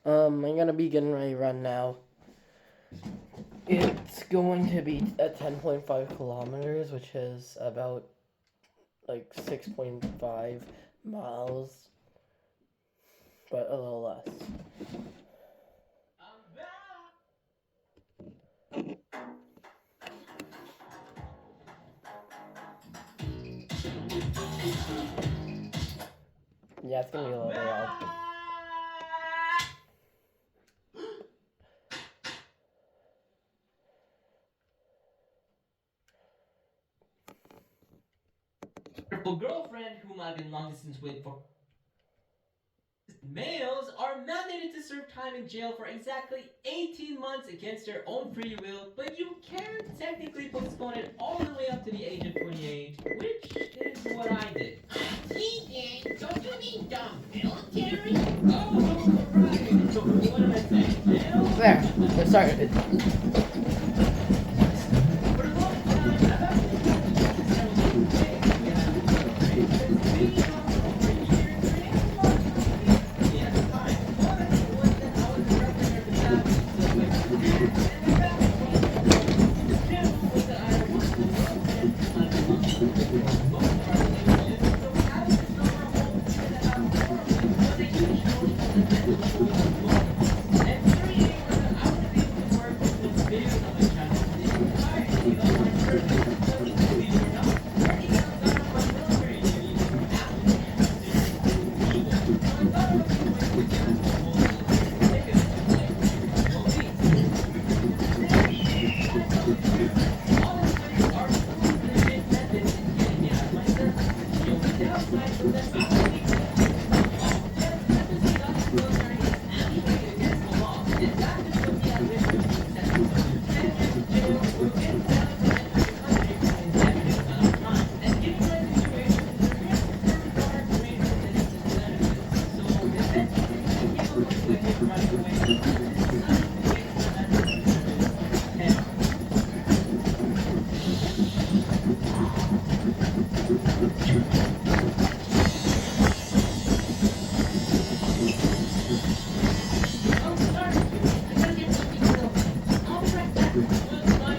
I'm gonna be getting ready to run now. It's going to be at 10.5 kilometers, which is about like 6.5 miles, but a little less. Yeah, it's gonna be a little bit loud. Girlfriend whom I've been long distance with for males are mandated to serve time in jail for exactly 18 months against their own free will, but you can technically postpone it all the way up to the age of 28, which is what I did. TJ, don't you mean dumb military? Oh, right. So what did I say? Jail? There, sorry. For the longest time, I've actually been to several different things. We had to celebrate this video for over a year, creating a lot of confusion at the time. One of it was that I was a representative of the family, so my parents and their family was two was that I was the world and I belonged to the most of our relationships, so having to suffer a whole year and a half horribly was a huge emotional and mental toll on both of us. And three was that I was able to work with those videos on my channel the entirety of my service. So believe it or not, working outside of my military duty actually considered illegal. So I thought it was a good way to get us the whole ticket to play. Well, please. All this way are two legit methods in getting me out of my service. The only downside was that I was able to get sentencing out of the military is actually against the law, and that could put me at risk of being sentenced to 10 years in jail or getting banned from entering the country for an indefinite amount of time. And given my situation, the risk is required to raise resistance to benefits. So eventually, I came up with a hit right away, and decided to wait for that service. And Oh, sorry. I gotta get something real quick. I'll be right back. Well, bye.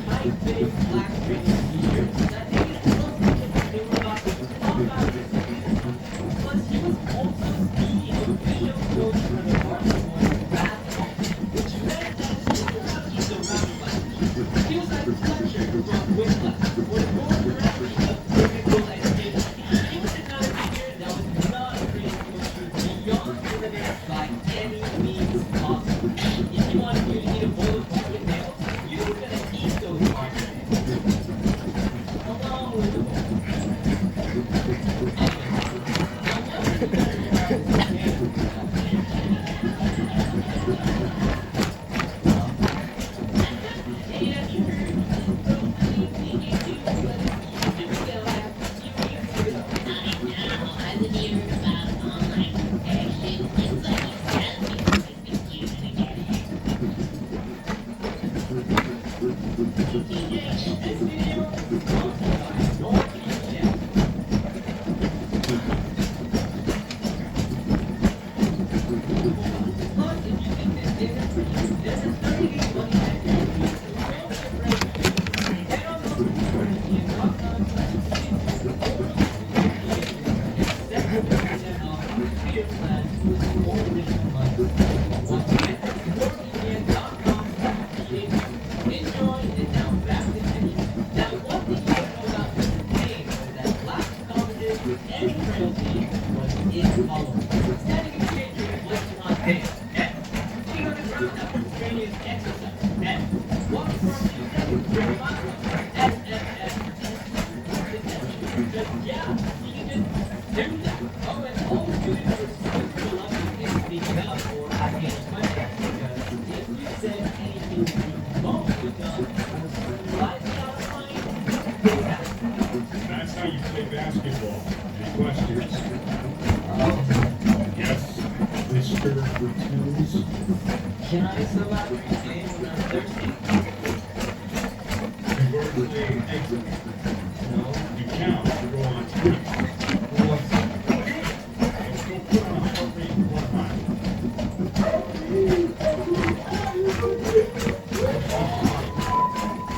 tight fitting black training t-shirt that they could look like they were about to pop out of his computer. Plus, he was also the official coach for the Barcelona basketball team, which meant that he was surrounded by people. He was like Fletcher from Whiplash, or Gordon Ramsay of Typical Education. He was another figure that was not afraid to push you beyond the limits by any means possible. If he wanted you to eat a bowl of pumpkin nails, you were gonna eat those pumpkin nails. Along with the That's how you play basketball. Any questions? Yes, Mr. Twos. Can I sub out for your game when I'm thirsty? You've already played exit. No. You count to go on three. What's Let's go put on a heart rate one high.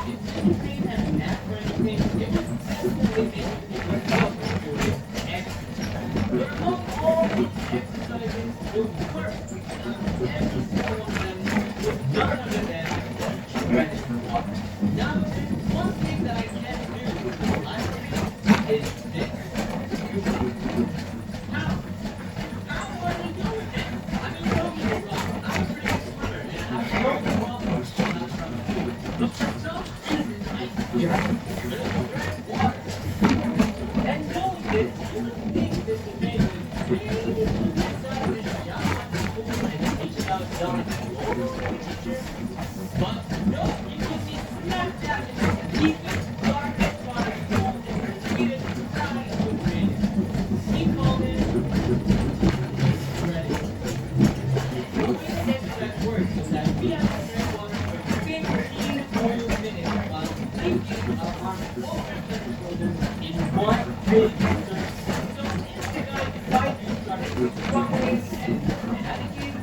If you didn't have a nap or anything, it was definitely making me without doing exercise. But among all these exercises, the worst of every single one of them was none other than treading water. Now, there's one thing that I can't do with the library is this. How? How do I do with it? I mean, don't get me wrong, I'm a pretty swimmer and I have no problems when I'm from the pool. But for some reason, I just couldn't tread water. And knowing this, you would think this would make me really get out of the shower at the pool and teach about John Lord or teacher. But no, you can see smack dab in the deepest, darkest water pool in the sweetest, proudest of rain. He called it treading. The way the exercise works is that we have to tread water for 15 whole minutes while thinking of our full shoulders in one big circle. So if the guy beside you started fumbling and panicking,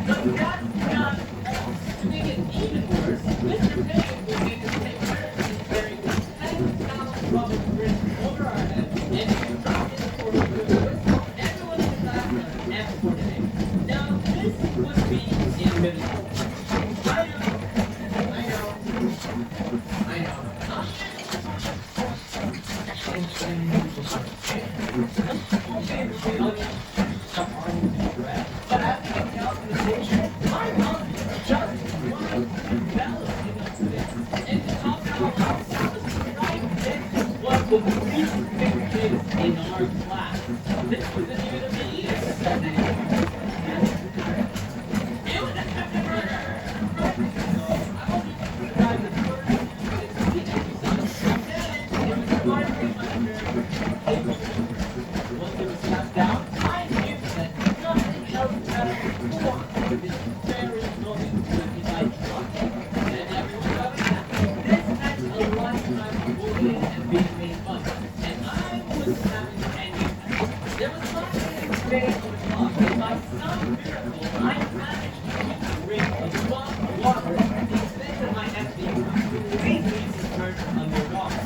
but that's not all. To make it even worse, Mr. Payne will make us take turns in carrying 10,000 rubber grids over our heads, and if you drop in the corner of the woods, everyone in the class has an F for today. Now, this would be invisible. I know. But after getting out from the station, my mom just one bellowed enough today. And to top it all off, that was right then was the least big kids in our class. This wasn't even a me either. It was a There was one thing today on the clock, and by some miracle, I managed to keep the drink a drop of water, the extent of my empty completely submerged underwater.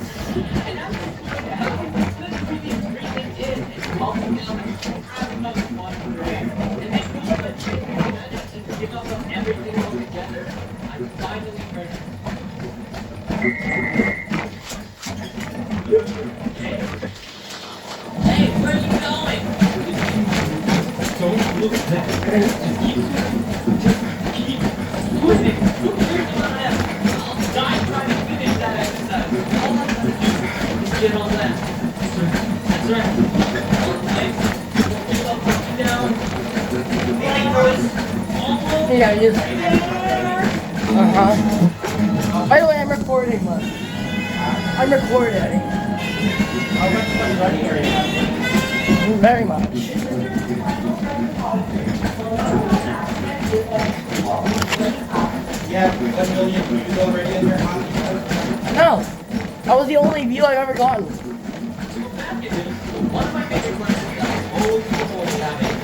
And as I poured out, put the previous ingredient in and called it down and have another water for air. And then go to the drink and give up on everything altogether. I finally heard it. Hey, where are you going? Don't look back. Just keep moving. Look where to the left. I'll die trying to finish that exercise. All I gotta do is get on left. That's right. All legs. Don't give up, looking down. Dangerous. Almost. Yeah, you just. By the way, I'm recording, look. I'm recording. How much fun running are you having? Very much. Yeah, 1 million views already on your hockey. No, that was the only view I've ever gotten. One of my favorite questions that I always avoid having.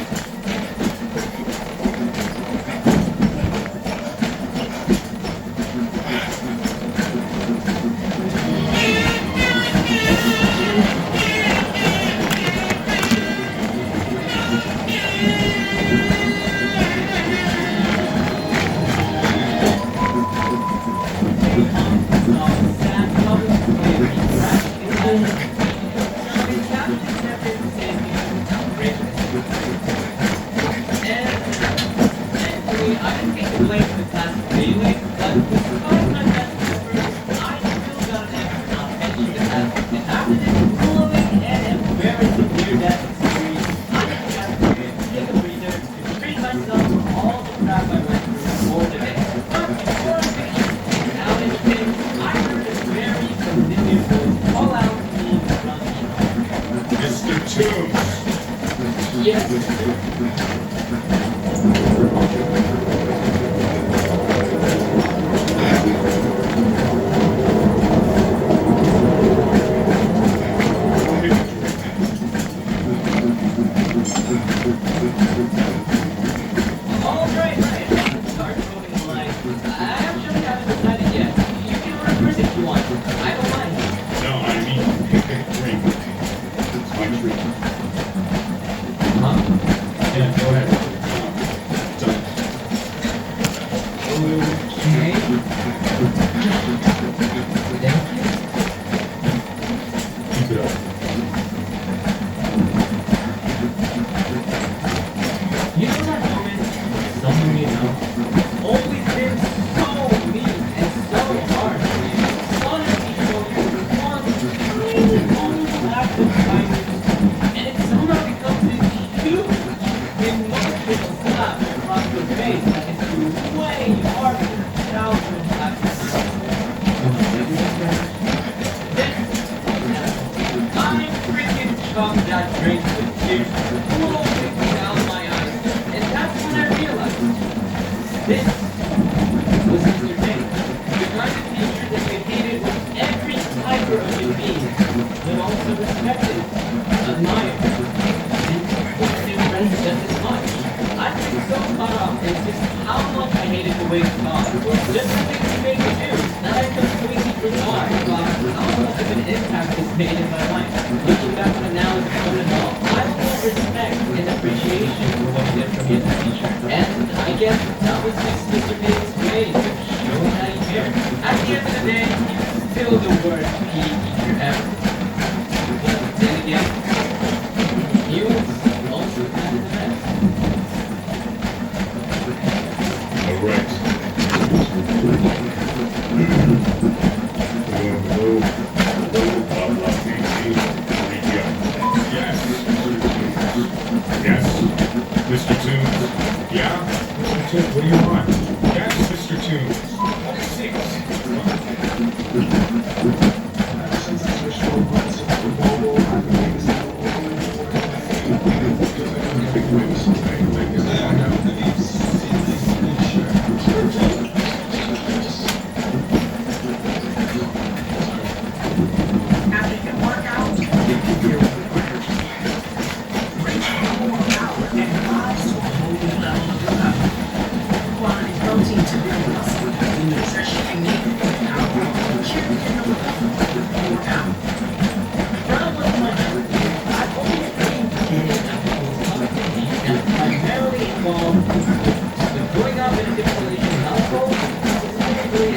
fall, when growing up in a different religion household, specifically,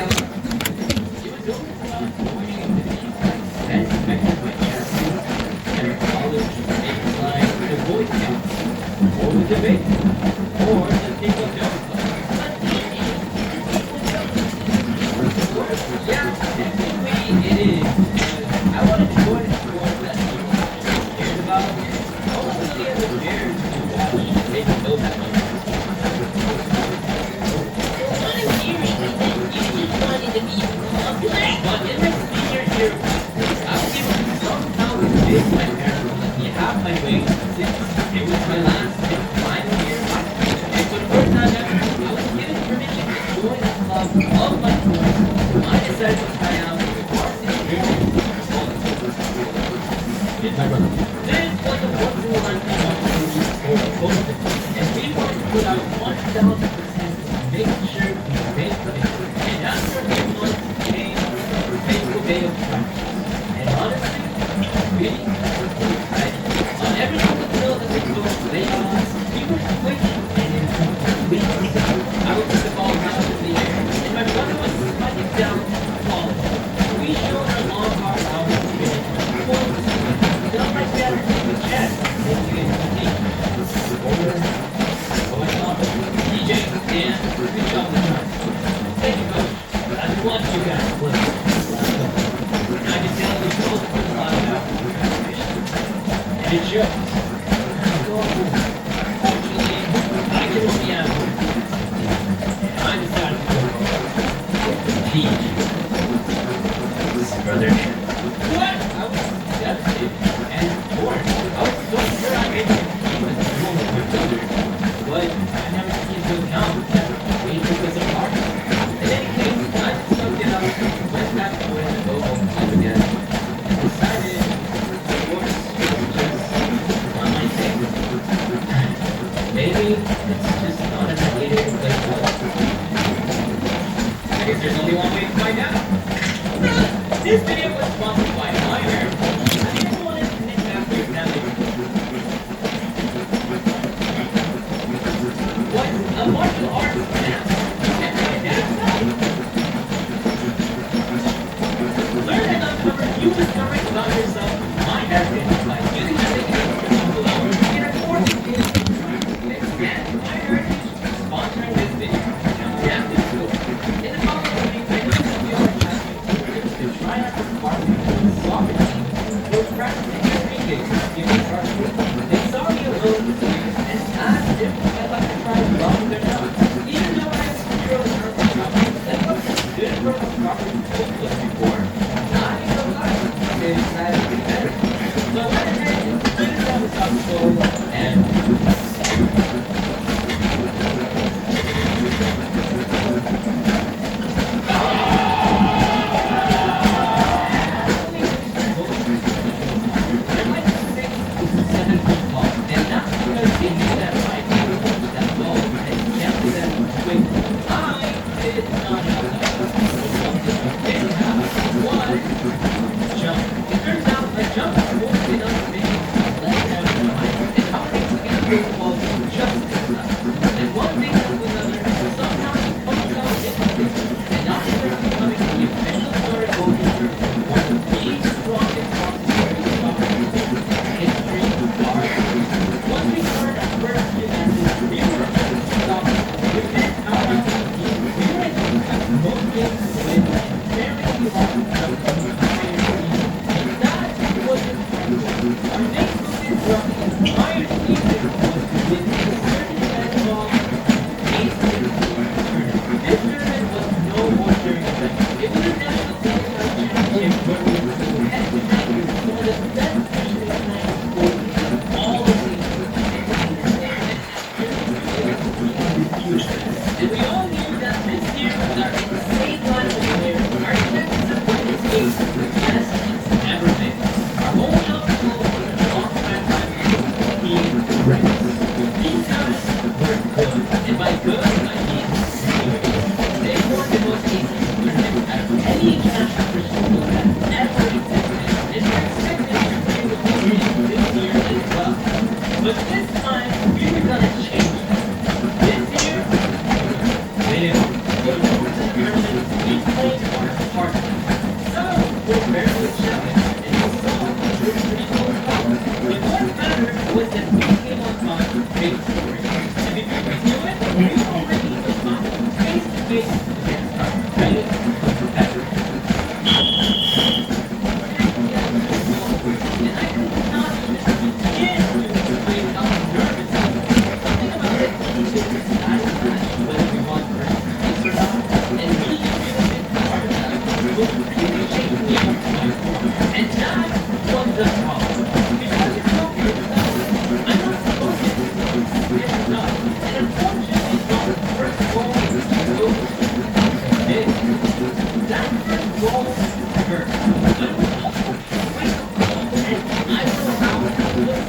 she was open about avoiding the sense affected by chastity, and her college things like the Boy Scouts, or the debate, or the Tingle Joke Club. Yeah, technically it is. I wanted to join a sport that people cared about. Ultimately, as a parent to watch, they don't know that much. What I'm hearing is that you just wanted to be popular. But in my senior year, I was able to somehow convince my parents to let me have my way since it was my last and final year. And for the first time ever, I was given permission to join a club of my choice. I decided to try out the varsity cheerleading in my brother. This was a once-in-a-lifetime opportunity for a both, and we wanted to put out 1,000% making sure we made it. And after a few months came the fateful day of practice. And honestly, really, on every single drill that we go lay on us, we were quick and in I would put the ball down in the air, and my brother was sliding down the ball. We showed our long hard how to finish. Just like we had to take the chest, making it unique. So I thought, DJ, Dan, good job this time. Thank you, coach. I just want you guys to play. And I can tell you both put a lot of effort in preparation. And it shows. Fortunately, I can only have one. And I decided to go teach. Brother. What? I was devastated. And bored. I was so sure I made it even more with my brother. But I never seen him now that we took us apart. In any case, I just sucked it up, went back to where to go home club again, and decided divorce was just not my thing. Maybe it's just not as I needed to play ball. I guess there's only one way to find out. This video was sponsored by Fire. I didn't want to connect after your family. Was a martial arts class. And my dad's side. Learn and uncover new discoveries about yourself, my heritage, by using the techniques below in a course of expand my heritage, sponsoring this video. Now we have to do it. In the following week, I know some of you are to try out the department soccer team who was practicing their pre-games in the park. They saw me alone with me and asked if I'd like to try to rock their job. Even though I have 2-year-old purple property that wasn't good purple property before, not even alive, they decided to be better. So I went ahead and finished out the soccer goal and But this time, we're gonna change that. big story. And before we knew it, we already was talking face to face against our greatest competitor. And I could not even begin to explain how nervous I was. Something about it teaches us that whether we want to or not, and me feeling it part of that will really shake me up to my core. And that was the problem. Because you're so yourself, I'm not supposed to do this. It's not. And unfortunately, the first goal is to go big. That first goal hurt. I was also wake up call, and I was around with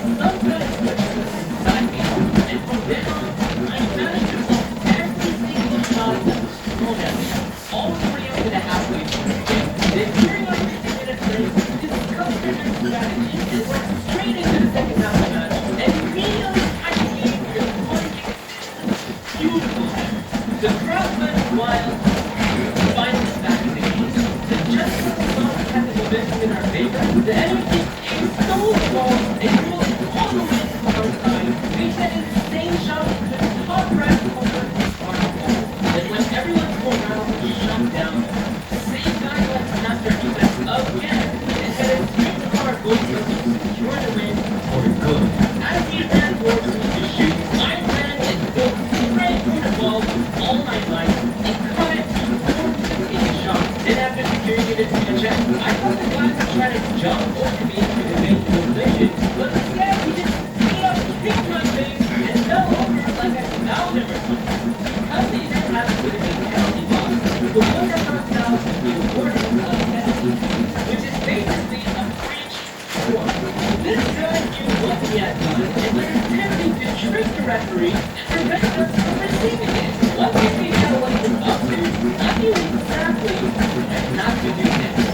some kind of switches inside me. And from then on, I managed to solve every single shot that was thrown at me, all the way up to the halfway point. Then during our 50-minute break, we discussed our strategy and went straight into the second half of the match. And immediately after the game, we were going to beautiful. The crowd went wild. Finally back in the game. And just when we saw the technical momentum in our favor, the enemy team stole the ball and dribbled it all the way to our side. We hit an insane shot to the top right corner of our goal. And when everyone's going around, we shut down. The same guy went after defense again and headed straight to our goal to secure the win for good. As he ran towards me to shoot, I ran and broke straight through the ball all my life and cut it to a shot. Then after securing it into the chest, I thought the guy would try to jump over me to evade the collision, but instead he just straight up kicked my face and fell over like I fouled him or something. Because he didn't have to put it in the penalty box, the winner knocks out the awarded a penalty, which is basically a breach score. This guy knew what he had done and was attempting to trick the referee and prevent us from receiving it. Once we figured out what he was up to, I knew exactly not to do next.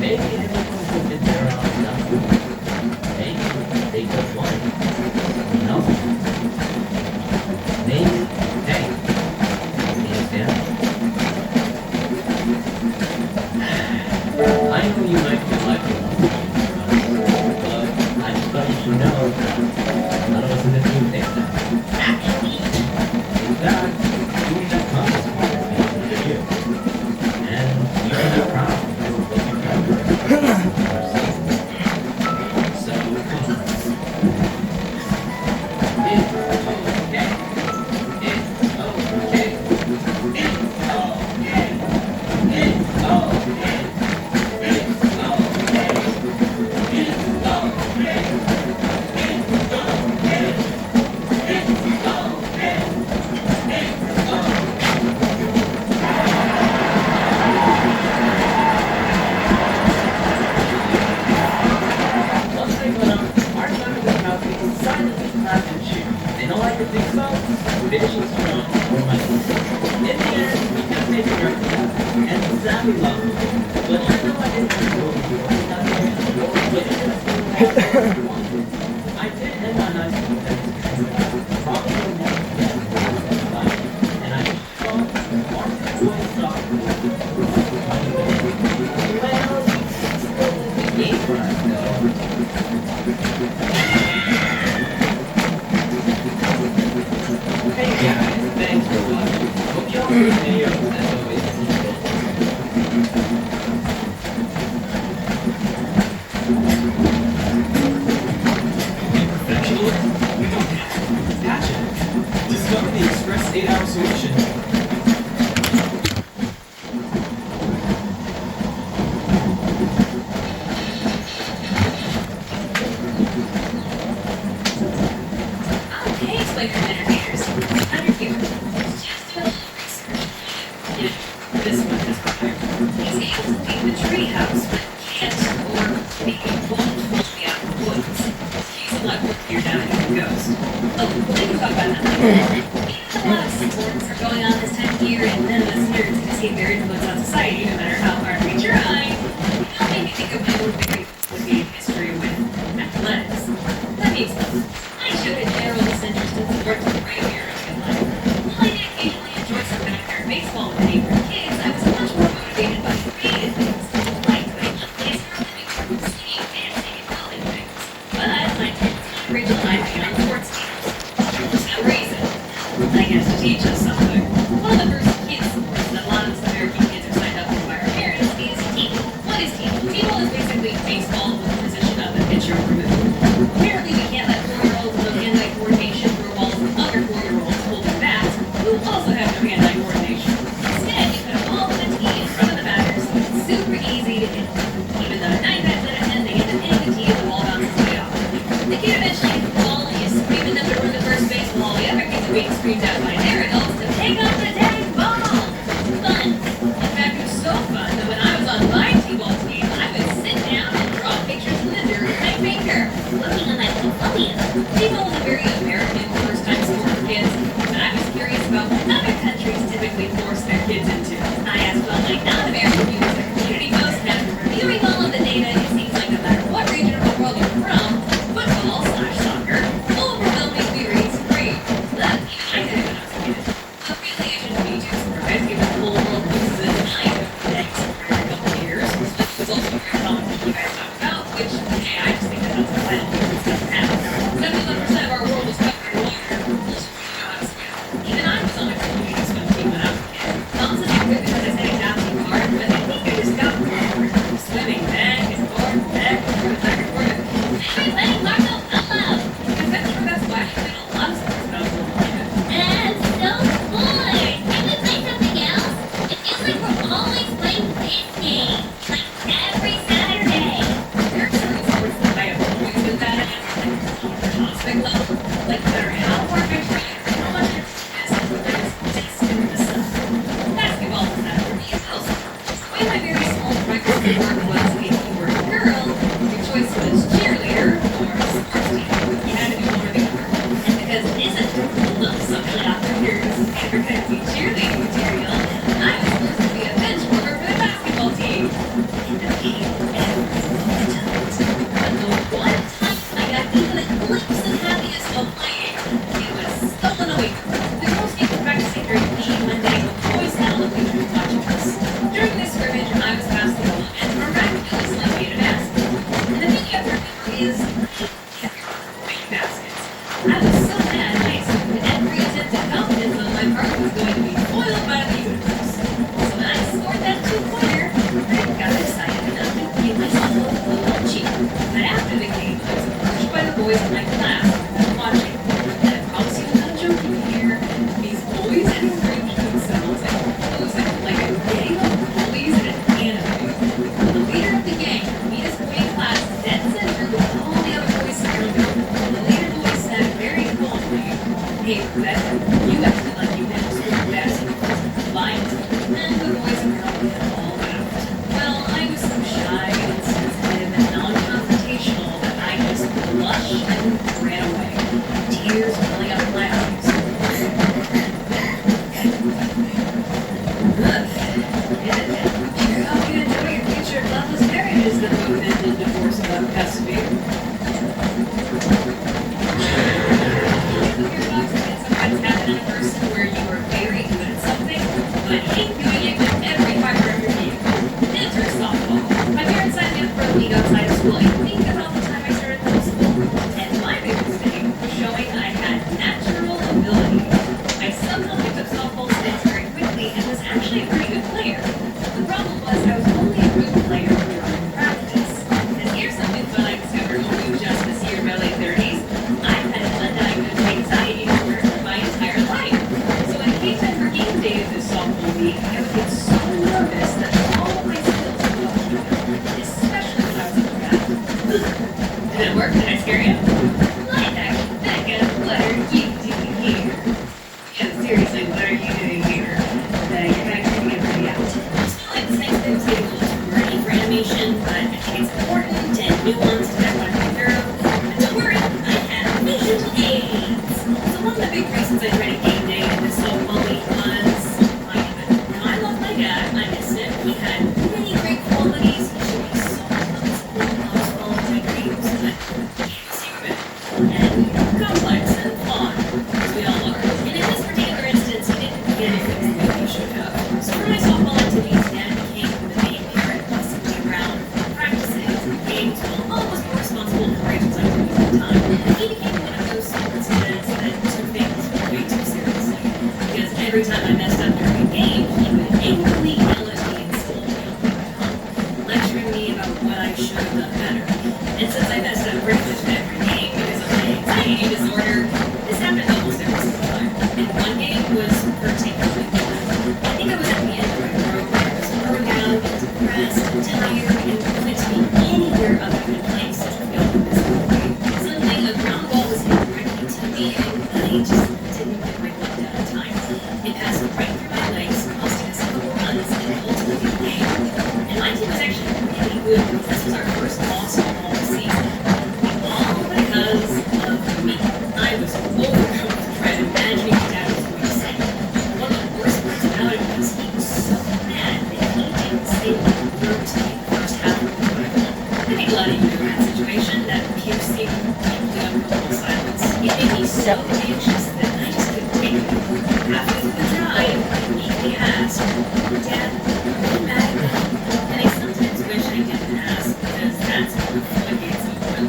Maybe everyone who did their own stuff. Maybe they just won. None of us in this room think that. Actually, in fact, doing that comes from you. And you should be proud of what you've done. So, come on. It's okay. It's okay. It's okay. It's okay. They don't like to think so, finishing strong or money. In the end, we kept taking our class, and sadly lost them. But I know I didn't have to go I did end my night school days. Probably will never forget the life. And I thought Martin boys soccer. Well, the game for us though. Hey guys, thanks for watching. Hope y'all enjoyed the video as always. Be perfectionist? We don't have to. Passionate. Discover the Express 8-hour solution. Okay, explainer entertainers. Under here. Just a little research. Yeah, this one is better. He's able to leave the treehouse, but can't or maybe won't follow me out of the woods. He's a lot workier down if he goes. Oh, we can talk about that later. A lot of sports are going on this time of year, and none of us nerds can escape their influence on society, no matter how hard we try. That made me think of my own very would be history with athletics. Let me explain. I showed a general disinterest in sports right here in life. While I did occasionally enjoy some backyard baseball with the neighborhood kids, I was much more motivated by creative things, like putting up plays for a living, singing, dancing, and building things. But my kids Rachel and I began on sports teams. For some reason, I guess to teach us something. One of the first kids sports that a lot of us American kids are signed up for by our parents is t-ball. What is t-ball? T-ball is basically baseball with the position of the pitcher removed. Apparently, we can't let 4-year-olds with hand-eye coordination throw balls with other 4-year-olds holding bats who also have no hand-eye coordination. Instead, you put a ball with a tee in front of the batters, so it's super easy to hit. Even though 9 times out of 10 they end up hitting the tee and the ball bounces way off. The kid eventually hits the ball and he's screaming them to run to first base while all the other kids are being screamed at by their adults to take up the dang ball. Fun. In fact, it was so fun that when I was on my t-ball team, I would sit down and draw pictures in the dirt with my finger, looking at my portfolio. T-ball was a very American first-time sport for kids, but I was curious about what other countries typically force their kids into. I asked about like non-American viewers at community posts, and after reviewing all of the data, it seems like no matter what region of the world you're from, football/soccer overwhelmingly rates grade. Look, even I did it when I was a kid. But really, I shouldn't be too surprised given the whole world loses it in I next for a couple of years. It's also very common that you guys talk about, which, hey, I just think that that's a vital difference doesn't happen. 71% of our world is covered in water. Even I was on a community swim team when I was a kid. Mom says I'm good because I say adapting hard, but I think I just got bored. Swimming back and forth, back and forth, back and forth. I'm letting Marco follow. I'm pretty sure that's why I played a lot of sports when I was a little kid. That's so bored. Can we play something else? It feels like we're always playing this game. Like every Saturday. There are certain sports that I have always been bad at, like the cosmic level. Like no matter how hard I try, or how much I just stick with the stuff. Basketball is that for me as well. When my very small practice work was if you were a girl, your choice was cheerleader or sports team. You had to do one or the other. And because it isn't a little social afterwards, ever going to be cheerleading material, I was supposed to be a bench warmer for the basketball team. In the game, but the one time I got even a glimpse of happiness while playing, it was stolen away from me. The girls came to practicing during PE one day, but the boys had all the pictures watching us. During this scrimmage, I was passed the ball and miraculously made a basket. And the thing you have to remember is, way back Hey, Rebecca, you acted like you had so fast lying to me. And the boys and girls get all out. Well, I was so shy and sensitive and non-confrontational that I just blushed and ran away. Tears welling up in my eyes. I hope you enjoy your future loveless marriages that both end in divorce without custody. Sometimes happen in a person where you are very good at something, but hate doing it with every fiber of your being. Enter softball. My parents signed me up for a league outside of school, I think about the time I started middle school. And my biggest thing was showing I had natural ability. I somehow picked up softball sticks very quickly and was actually a pretty good player. The problem was I was only a good player during practice. And here's something fun I discovered only just this year in my late 30s. I've had undiagnosed anxiety disorder for my entire life. So when it came time for game day of this softball league, I would get so nervous that all of my skills would go out the window, especially when I was in draft. Did it work? Did I scare you? Linebacker, Becca, what are you doing here? Yeah, seriously, what are you doing here? You're gonna get ready out. It's not like the same thing as getting a little too wordy for animation, but I think it's important and nuanced and I want to be thorough. But don't worry, I have visual aids. So one of the big reasons I tried a game day at this softball league was I love my dad, I miss him. He had many great qualities. He showed me so much loves following my dreams, but he was human and complex and flawed, as we all are. And in this particular instance, he didn't get anything that he should have. So for my softball activities, Dad became the main parent, bossing me around, practicing games, while almost more responsible for Rachel's activities at the time. He became one of those students that took things way too seriously. Because every time I messed up during a game, he would angrily yell at me and scold me on the way home, lecturing me about what I should have done better. And since I messed up pretty much every game because of my anxiety disorder, this happened almost every single time. And one game was particularly bad. I think I was at the end of my rope. I was burned out, depressed, and tired, and wanted to be anywhere other than playing such a field in this way. Suddenly, a ground ball was hit directly to me, and I just didn't get my glove down in time. It passed right through my legs, costing us a couple runs, and ultimately the game. And my team was actually really good because this was our first loss of all season. All because of me. I was overcome with dread, imagining what Dad was going to say. One of the worst parts about it was he was so mad that he didn't say one word to me the first half of the game. I think a lot of you know that situation, that piercing, deeply uncomfortable silence. It made me so anxious that I just couldn't take it. Halfway through the drive, I immediately asked, Dad, are you mad at me? And I sometimes wish I didn't ask, because that's when the floodgates open.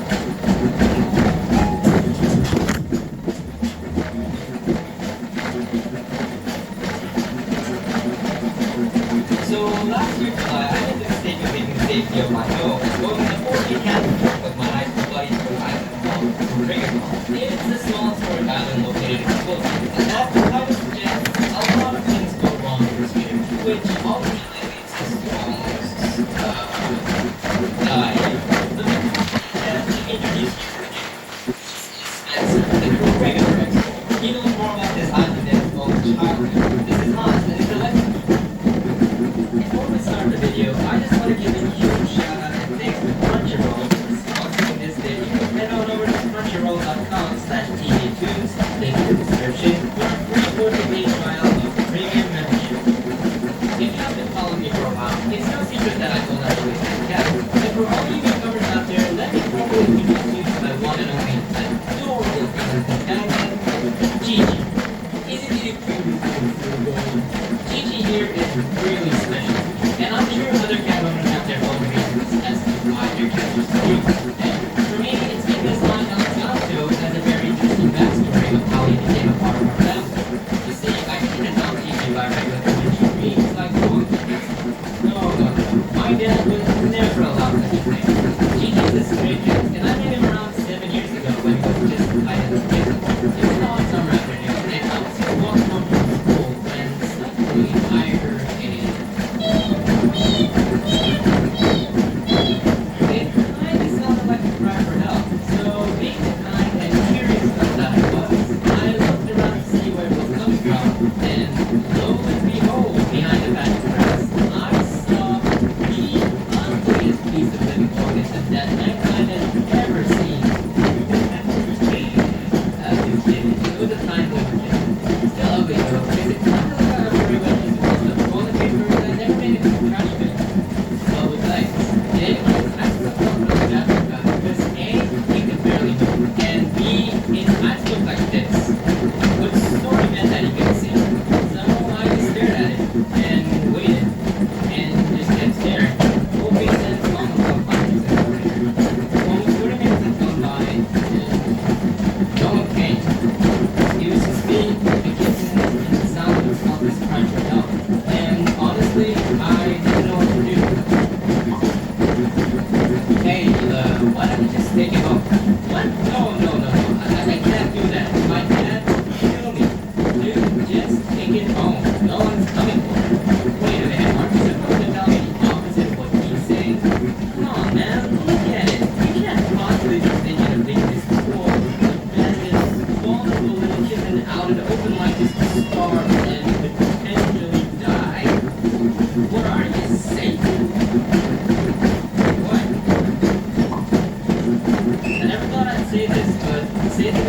So last year, I made the mistake of making the safety of my home, going on a 4K camping trip with my high school buddies to an island called Treadmill. It's a small historic island located in the coast. And I would suggest a lot of things go wrong in this trip, which ultimately leads us to almost, let me introduce you to the game. Spencer, the regular expert. He knows more about this island than his own childhood. This is Hans, and he's a legend. Before we start the video, I just want to give a huge shout out and thanks to Crunchyroll for sponsoring this video. Head on over to crunchyroll.com/TVTunes, link in the description, for a free 40-day trial of premium membership. If you have been following me for a while, it's no secret that I don't actually have cats. And for all you newcomers out there, let me formally introduce you to my one and only adorable female companion, Gigi. Isn't it a beautiful?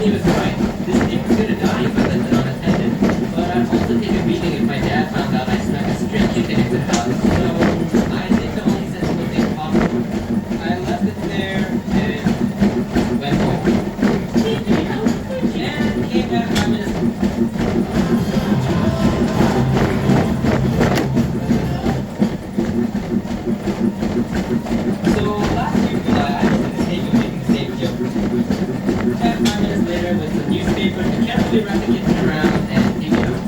he was right. This thing was gonna die if I left it unattended. But I'd also take a beating if my dad found out I snuck a stray chicken into the house. So I did the only sensible thing possible. I left it there and went home. And came back 5 minutes. So last year July, I was in the state of making the same joke. And 5 minutes later, with some newspaper to carefully wrap the kitchen around and take it out.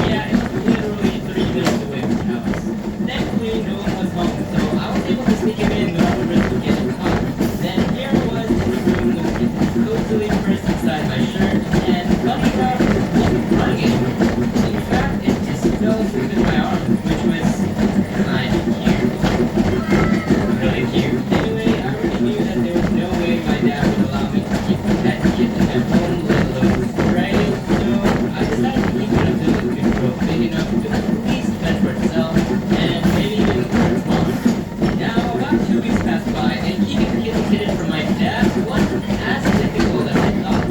Yeah, it was literally 3 minutes away from the house. Thankfully, no one was home, so I was able to sneak him in without the risk of getting caught. Then here I was in the room looking cozily first inside my shirt, and funny enough, it wasn't running anymore. In fact, it just fell within my arm, which was kind of cute. Really cute. Anyway, I already knew that there was no way my dad would allow me to keep that kitten at home, let alone spray. So I decided to keep it until it could grow big enough to at least fend for itself, and maybe even for its mom. Now, about 2 weeks passed by, and keeping the kitten hidden from my dad wasn't as difficult as I thought.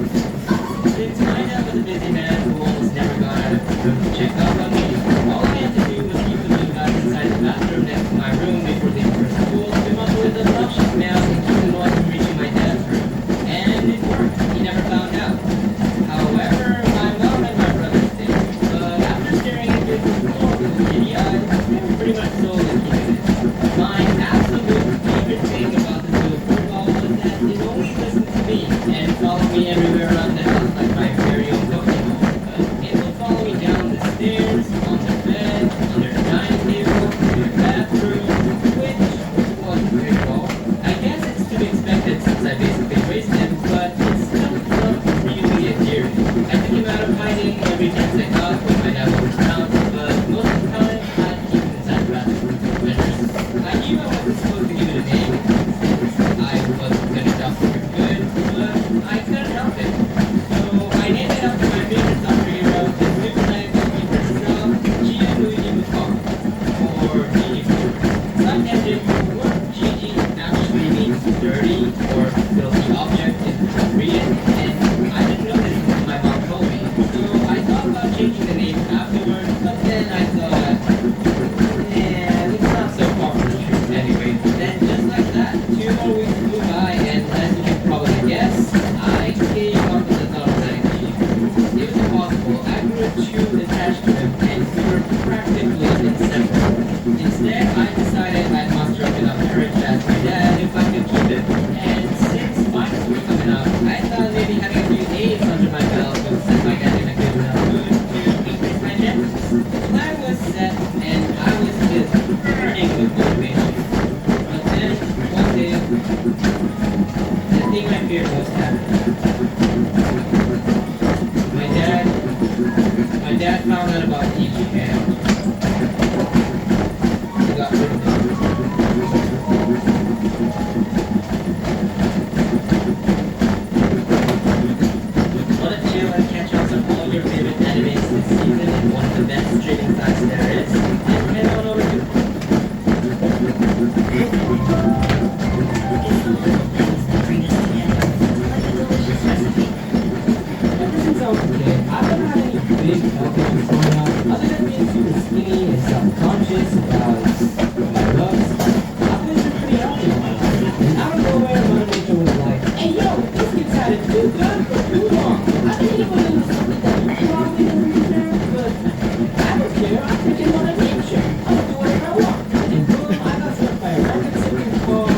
Since my dad was a busy man who almost never got out of his room to check up on me, all I had to do was keep the little guy inside the bathroom next to my room before leaving for school, come up with obnoxious mail and keep the noise from reaching my dad's room. And it worked. He never found out. However, my mom and my brothers did. But after staring at his little kitty eyes, they were pretty much sold on keeping it. My absolute favorite thing about this little football was that it only listened to me and followed me everywhere around the house like my very own Pokemon. It would follow me down the stairs, on the bed, under the dining table, in the bathroom, which wasn't very well. I guess it's to be expected since I basically raised him, but it still felt really endearing. I took him out of hiding every chance I got when my dad was around, but most of the time I'd keep him inside the bathroom for measures. I knew I wasn't supposed to give it a name since I wasn't good enough for good, but I couldn't help it. So I named it after my favorite soccer hero, the Superman goalkeeper himself, Gianluigi Buffon, or Gigi. Some tangent, the word Gigi actually means dirty or filthy object in Korean, and I didn't know this until my mom told me. So I thought about changing the name afterwards, but then I thought, it's not so far from the truth anyway. Then just like that, 2 more weeks flew by, and as you can probably guess, I gave up on the thought of letting Gigi. It was impossible. I grew too attached to him, and we were practically inseparable. Instead, I decided I'd muster up enough courage to ask my dad if I could keep it. And since finals were coming up, I thought maybe having a few days under my belt would set my dad in a good enough mood to increase my chances. The plan was set, and I was just burning with motivation. But then, one day, the thing I feared most happened. My dad found out about Gigi and he got rid of him. Want to chill and catch up on all your favorite animes this season in one of the best streaming sites there is? Then head on over to It's the little things that bring us together, like a delicious recipe. Everything sounds okay. I've never had any big health issues growing up, other than being super skinny and self-conscious about my looks. I've been pretty healthy all my life. And out of nowhere, Mother Nature was like, hey yo, this kid's had it too good for too long. I think he was into something that you probably didn't deserve, but I don't care. I'm freaking Mother Nature. I'll do whatever I want. And boom, I got struck by a record something called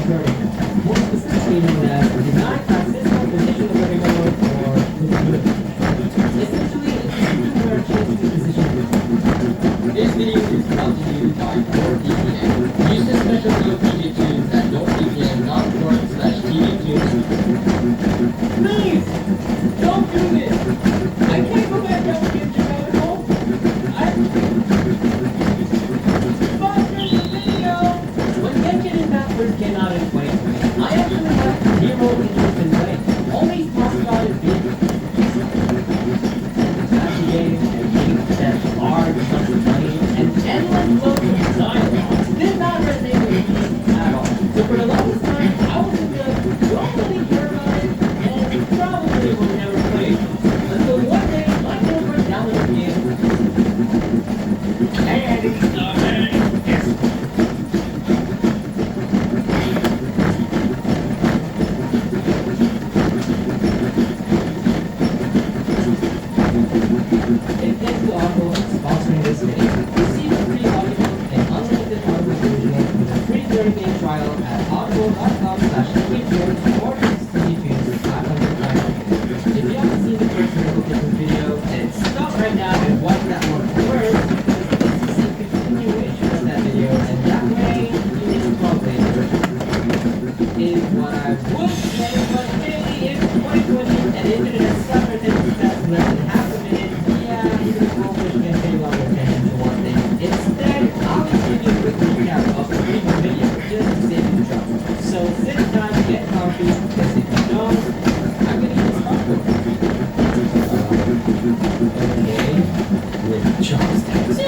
vertigo. More specifically known as the benign paroxysmal position of vertigo, or the and if it is a summer thing that's less than half a minute, yeah, even a goldfish can pay longer attention to one thing. Instead, I'll just give you a quick recap of the previous video just to save you the trouble. So sit down, get comfy, because if you don't, I'm gonna use popcorn. Okay, with chopsticks.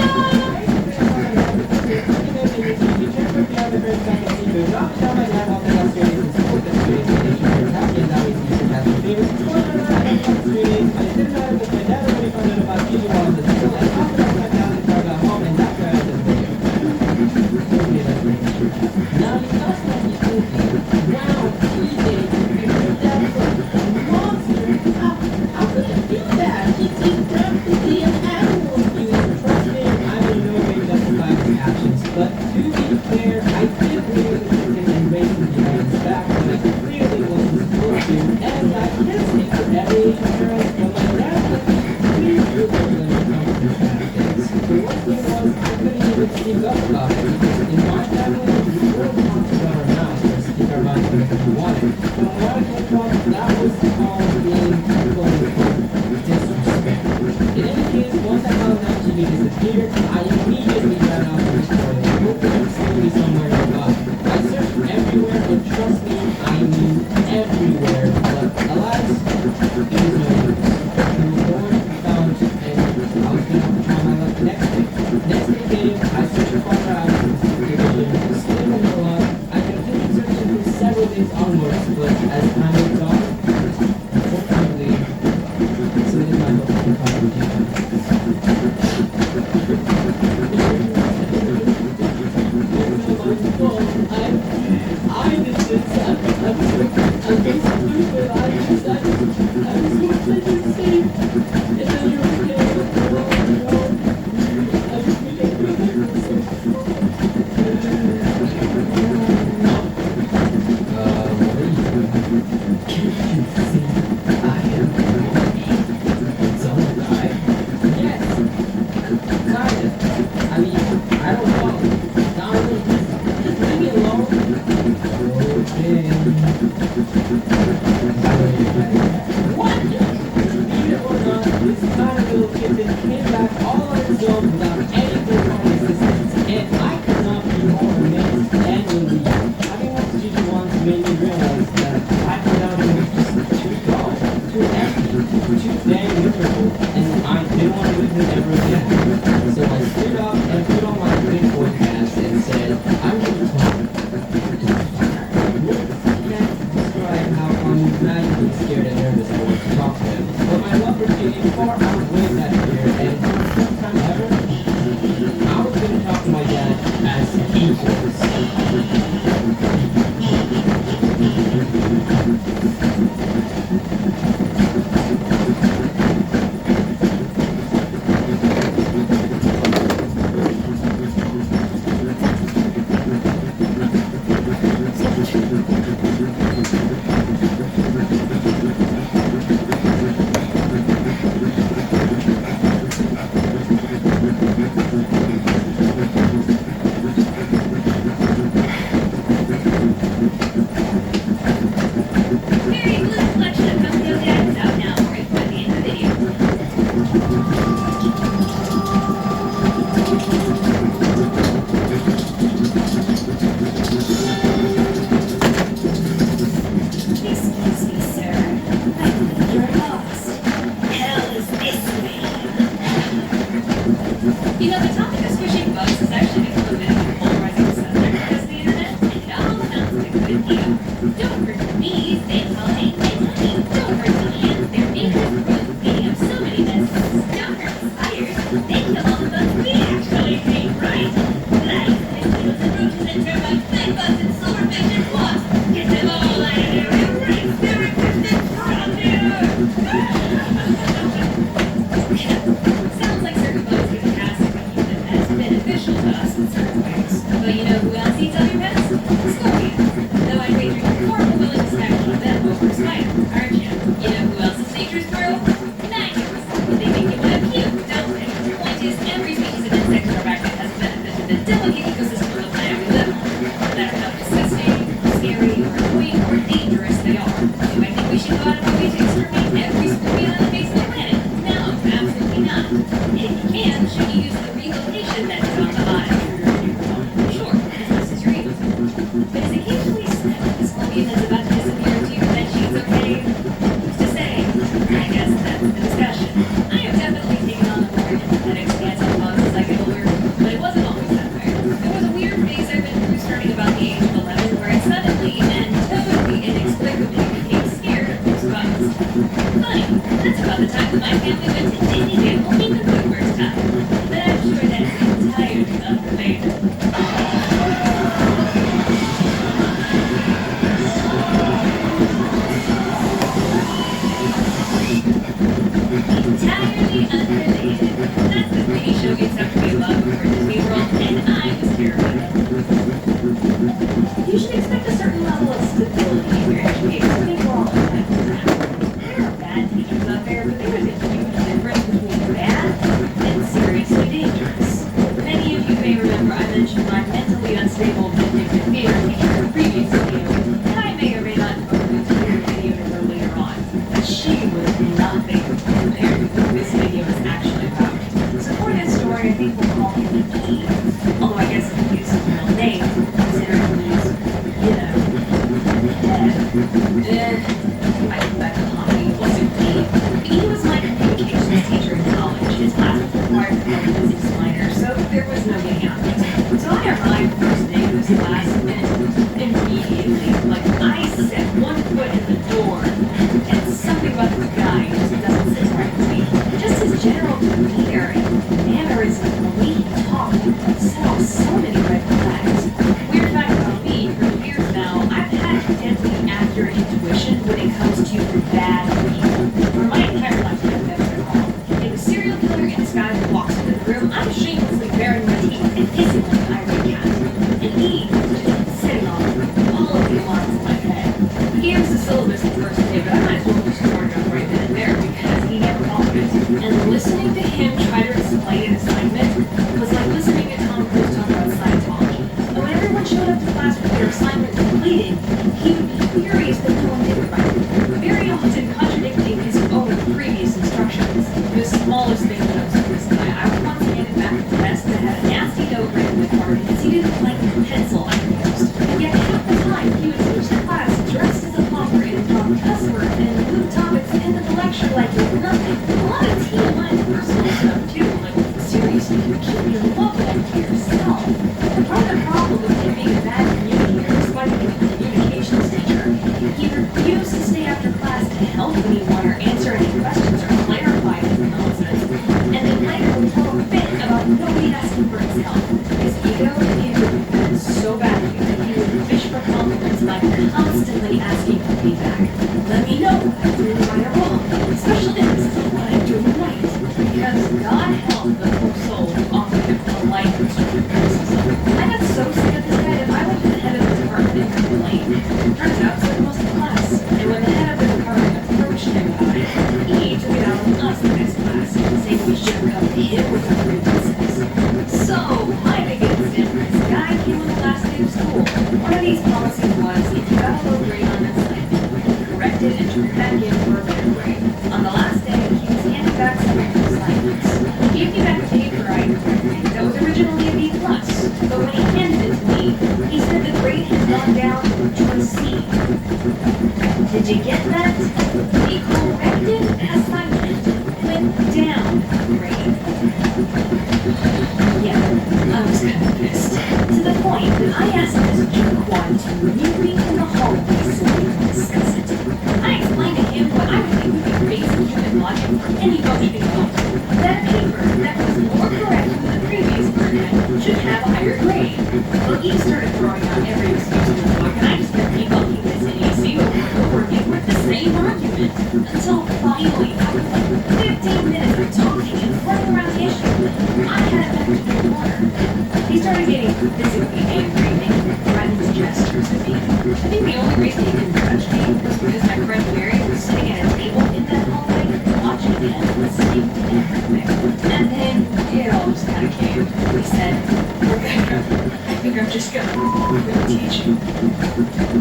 But to be fair, I did really chicken and racing the items back when I clearly wasn't supposed to, and I can't speak for every Asian parent, but my dad let me clear through their limit comfortable things. The worst thing was, I couldn't even speak up about it, because in my family, we were taught to run our mouths or speak our minds whenever we wanted. But when I came from, that was called being quote-unquote disrespect. In any case, once I found out TV disappeared, I immediately ran out of the store. Slowly somewhere nearby. I searched everywhere, and trust me, I knew everywhere, but alas, it was no use. We were bored, found, and I was gonna have to try my luck the next day. Next day came, I searched for further items, division, still in the lot. I continued searching for several days onwards, but as time went on, unfortunately, so did my hope for confrontation. I did this. I'm being stupid. I was hoping to see. And then you're okay. I was Can you see? I am don't I? Yes. Kind of. I mean, I don't know. Darling, just leave me alone. Okay. What? Believe it or not, this tiny little kitten came back all on its own without any third-party assistance, and I could not be more amazed and relieved. Having watched Gigi once made me realize that I found out it was just too dull, too empty, too dang miserable, and I didn't want to live it ever again. So I stood up and put on my big boy pants and said, I'm going to talk. Describe how unimaginably scared and nervous I was to talk to him, but my love for Gigi far outweighed that fear, and for the first time ever, I was going to talk to my dad as equals. Very blue collection of Tokyo Dad is out now for you by the end of the video. Excuse me, sir. I believe you're lost. Hell is this way. You know, the topic of squishing bugs has actually become a bit of a polarizing subject because of the internet, and it all sounds like a good deal. Don't hurt the bees, they pollinate my honey. Don't hurt the ants, their beakers prove feeding up so many nests. Don't hurt the spiders, they kill all the bugs we actually hate, right? Lice, mosquitoes, and roaches and termites, bed bugs and silverfish and wasps. Get them all out of here, erase their existence from here! Sounds like certain bugs get a pass if we use them as beneficial to us in certain ways. But you know who else eats other pets? Scorpions. Though I'd wager you're far more willing to snack on them over a spider, aren't you? You know who else is nature's squirrel? Gnats. They make you want to puke, don't they? The point is, every species of insect or arachnid has a benefit to the delicate ecosystem of the planet we live on. No matter how disgusting, scary, or annoying, or dangerous they are. Do I think we should go out of our way to exterminate every That's about the time that my family went to Disneyland looking for the first time. But I'm sure that's entirely unrelated. Entirely unrelated. That's the pretty show gets up to be long before Disney World, and I was terrified. You should expect a certain level of stability in your education. I think we're all on that track. There are bad teachers out there, but there is a huge difference between bad and seriously dangerous. Many of you may remember I mentioned my mentally unstable vindictive theater teacher in a previous video, and I may or may not have opened this weird video to her later on. But she was nothing compared to what this video is actually about. So for this story, I think we'll call him E. Although I guess if we use his real name, considering he's, you know, dead. I think that comedy wasn't me. He was my communications teacher in college. His class was required to have a physics minor, so there was no getting out of it. So I arrived first day of this class, and immediately, like, I set one foot in the door, and something about this guy just doesn't sit right with me. Just his general demeanor and mannerism, the way he talked, set off so many red flags. Weird fact about me, for years now, I've had deadly accurate intuition when it comes to bad people. For my entire life, I've never been wrong. If a serial killer in disguise walks into the room, I'm shamelessly baring my teeth and hissing like an irate cat. And he was just sitting on all of the alarms in my head. He gave us the syllabus the first day, but I might as well just scored it up right then and there because he never followed it. And listening to him try to explain an assignment was like listening to Tom Cruise talk about Scientology. But when everyone showed up to class with their assignment completed, he would be furious that no one did it right, very often contradicting his own previous instructions. The smallest thing that I was with this guy, I once handed back a test that had a nasty note written with art because he didn't like the pencil I used. And yet half the time he would teach the class dressed as a pauper in a drunk customer and move topics into the lecture like it was nothing. A lot of TMI and personal stuff too, like seriously, you keep your love life to yourself. And part of the problem with him being a bad communicator, despite being a communications teacher, he refused to stay after class to help anyone or answer any questions or clarify his nonsense. And then later would throw a fit about nobody asking for his help. His ego and ego defense so badly that he would fish for compliments by constantly asking for feedback. Let me know what I'm doing right or wrong, especially emphasis on what I'm doing right. Because God help the poor soul who offered him polite constructive criticism. I got so sick of this guy that I went to the head of the department and complained. Turns out so did most of the class. And when the head of the department approached him about it, he took it out on us the next class, saying we should have come to him with our grievances. So, my big incident was this guy came on the last day of school. One of these policies was if you got a low grade on an assignment, corrected and turned back in for a better grade. On the last day, he was handing back some of his assignments. He gave me back a paper I corrected that was originally a B+. But when he handed it to me, he said the grade had gone down to a C. Did you get that? The corrected assignment went down grade. Yeah, I was kind of pissed. To the point that I asked this jerkwad to meet me in the hallway so we could discuss it. I explained to him what I would think would be basic human logic for any functioning adult. That a paper that was more correct than the previous version should have a higher grade. Well, he started throwing out every excuse in the book, and I just kept debunking this idiocy over and over again with the same argument. Until finally, after like 15 minutes of talking and running around the issue, I had it back to the corner. He started getting physically angry, making threatening gestures at me. I think the only reason he didn't touch me was because my friend Mary was sitting at a table in that hallway, watching him, listening to everything. And then it all just kind of came. He said, Rebecca, I think I'm just gonna quit teaching.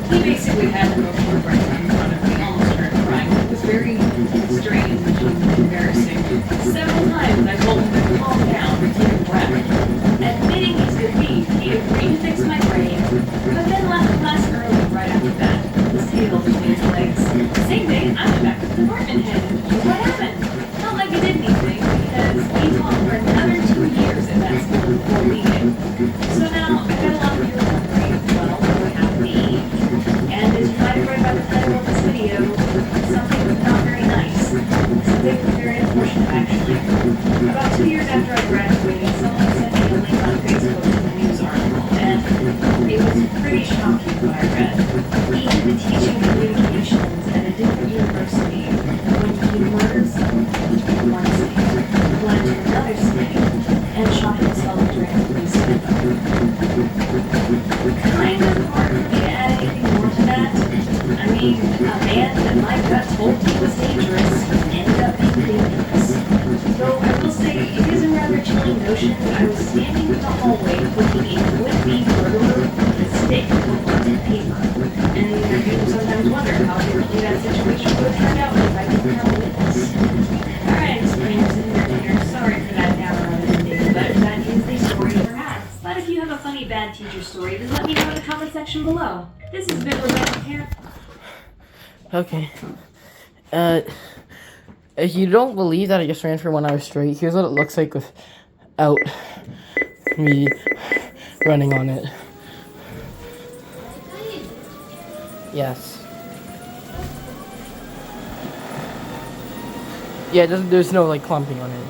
He basically had the most work right in front of me, almost started crying. It was very strange and embarrassing. Several times I told him to calm down and take a breath. Admitting his defeat, he agreed to fix my grade, but then left class early right after that, his tail between his legs. The same day, I went back to the department head and what happened? Not like he did anything, because he taught for another 2 years at that school before leaving. So now, I've got a lot of people wondering, well, what happened to me? they were very unfortunate, actually. About 2 years after I graduated, someone sent me a link on Facebook to the news article, and it was pretty shocking what I read. He had been teaching communications at a different university when he murdered someone in one city, went to another city, and shot himself during a police standoff. Kind of hard for me to add anything more to that. I mean, a man that my gut told me was dangerous ended up being dangerous. Though I will say, it is a rather chilling notion that I was standing in the hallway looking a would-be murderer with a stick and paper. And I do sometimes wonder how differently that situation would have turned out if I didn't have a witness. Alright, explainers and entertainers, sorry for that downer of an ending, but that is the story perhaps. But if you have a funny bad teacher story, then let me know in the comment section below. This has been Rebecca Parent. Okay. If you don't believe that I just ran for 1 hour straight, here's what it looks like without me running on it. Yes. Yeah, there's no like clumping on it.